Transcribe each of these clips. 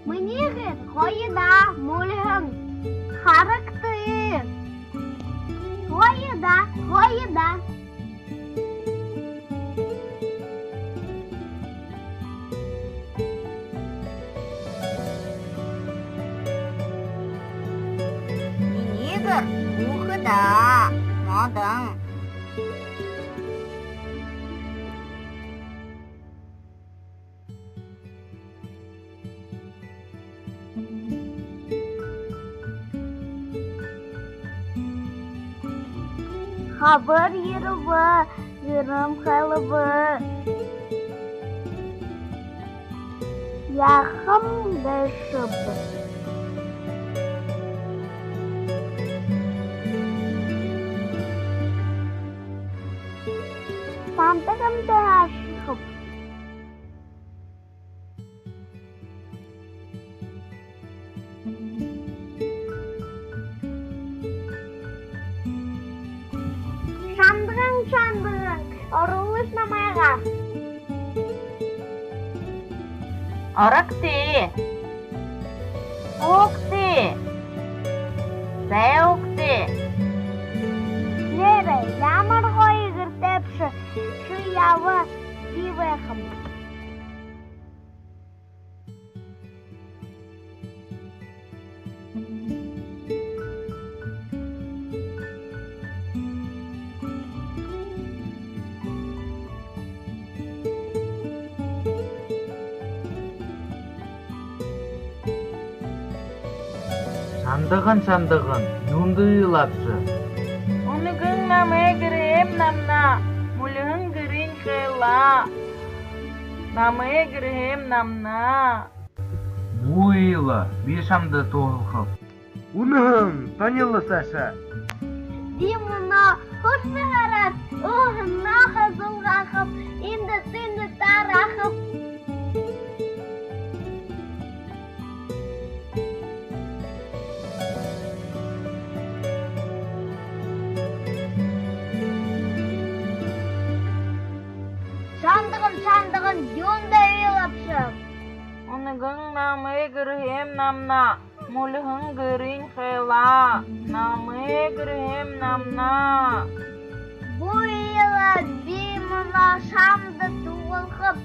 Мынигер қойыда мүлігің қарықты. Қойыда. Мынигер ұқыда мадың. Хабар еріві, жүрім қалыбы. Яхым дәшібі. Сандығым дәшібі. Шандығың, орылыш намайға. Оракты. Окты. Сәуқты. Лері, ямыр қойығыр тәпші, шыявы бивеқым. Сандығын, юнды ұйлапшы. Онығың намы гірім намна, мұлығың гірін қайла. Намы гірім намна. Бұ ұйлы, бешамды тоғылқып. Унығын, танылы Саша. Димына құшы ғарат, ұғына қызылғақып, инді түнді тарақып. Шандығын, юнда ұйлапшы. Онығың намы гірім намна, мұлығың гірін қайла. Намы гірім намна. Бұ ұйлы бейміна шамды туылқып.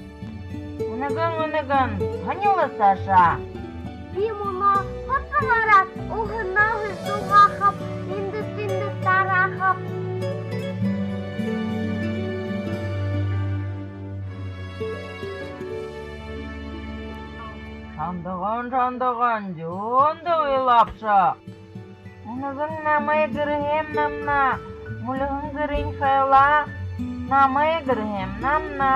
Онығың, ғанилы Саша. Бейміна құшы ғарат, ұғына қызылғақып, инді түнді тарақып. Шандығын, юнды ұйлапшы. Онығың намы гірім намна, мұлығың гірін қайла. Намы гірім намна.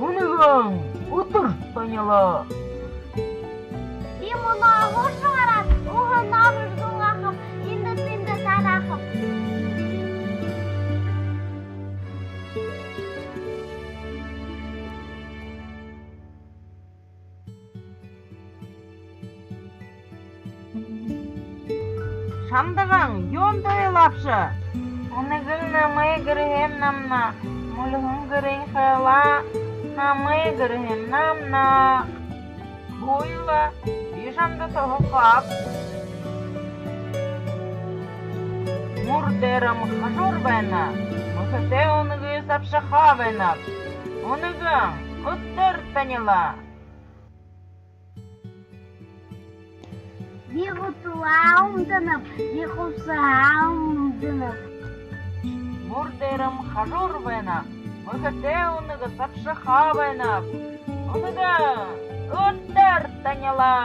Онығың, ұтыр танылы. Бейміна құшы ғарат, ұғына қызылғақып, инді түнді тарақып. Шандығың, юнды ұйлапшы. Онығың намы гірім намна, мұлығың гірін қайла. Намы гірім намна. Бұ ұйлы, бешамды тоғылқап. Мұрдерім қажыр бәйна, мұхыте онығы сапшы қабайна. Онығың, ұттыр таныла. Бейғұтуауымдынып, бейғұсауымдынып. Мұрдерім қажыр бәйна, мұхыте онығы сапшы қабайна. Онығың, ұттыр таныла.